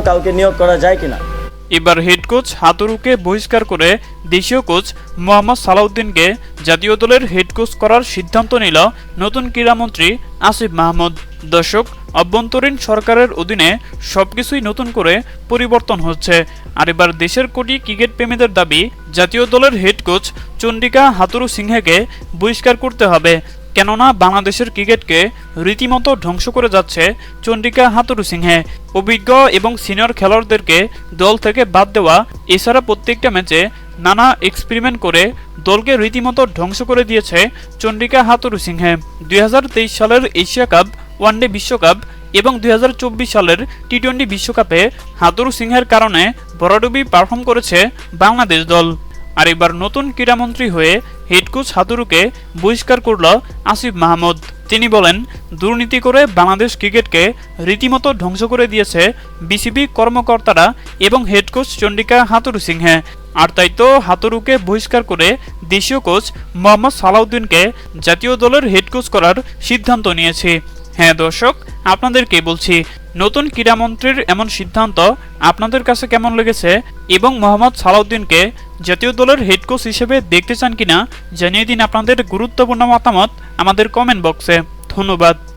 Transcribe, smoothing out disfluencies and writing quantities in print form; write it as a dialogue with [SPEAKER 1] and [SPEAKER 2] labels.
[SPEAKER 1] কাউকে নিয়োগ করা যায় কিনা।
[SPEAKER 2] এবার হেড কোচ হাতুরুকে বহিষ্কার করে দেশীয় কোচ মোহাম্মদ সালাউদ্দিনকে জাতীয় দলের হেড কোচ করার সিদ্ধান্ত নিল নতুন ক্রীড়ামন্ত্রী আসিফ মাহমুদ। দর্শক, অভ্যন্তরীণ সরকারের অধীনে সবকিছুই নতুন করে পরিবর্তন হচ্ছে। আর এবার দেশের কোটি ক্রিকেট প্রেমীদের দাবি, জাতীয় দলের হেড কোচ চন্ডিকা হাথুরু সিংহেকে বহিষ্কার করতে হবে। কেননা বাংলাদেশের ক্রিকেটকে রীতিমতো ধ্বংস করে যাচ্ছে চন্ডিকা হাথুরু সিংহে। অভিজ্ঞ এবং সিনিয়র খেলোয়াড়দেরকে দল থেকে বাদ দেওয়া, এছাড়া প্রত্যেকটা ম্যাচে নানা এক্সপেরিমেন্ট করে দলকে রীতিমতো ধ্বংস করে দিয়েছে চন্ডিকা হাথুরু সিংহে। 2023 সালের এশিয়া কাপ, ওয়ানডে বিশ্বকাপ এবং 2024 সালের টি-20 বিশ্বকাপে হাথুরু সিংহের কারণে ভরাডুবি পারফর্ম করেছে বাংলাদেশ দল। আর এবার নতুন ক্রীড়ামন্ত্রী হয়ে হেড কোচ হাথুরুকে বহিষ্কার করল আসিফ মাহমুদ। তিনি বলেন, দুর্নীতি করে বাংলাদেশ ক্রিকেটকে রীতিমতো ধ্বংস করে দিয়েছে বিসিবি কর্মকর্তারা এবং হেড কোচ চন্ডিকা হাথুরু সিংহে। আর তাই তো হাথুরুকে বহিষ্কার করে দেশীয় কোচ মোহাম্মদ সালাউদ্দিনকে জাতীয় দলের হেড কোচ করার সিদ্ধান্ত নিয়েছে। হ্যাঁ দর্শক, আপনাদেরকে বলছি, নতুন ক্রীড়ামন্ত্রীর এমন সিদ্ধান্ত আপনাদের কাছে কেমন লেগেছে এবং মোহাম্মদ সালাউদ্দিনকে জাতীয় দলের হেড কোচ হিসেবে দেখতে চান কিনা জানিয়ে দিন আপনাদের গুরুত্বপূর্ণ মতামত আমাদের কমেন্ট বক্সে। ধন্যবাদ।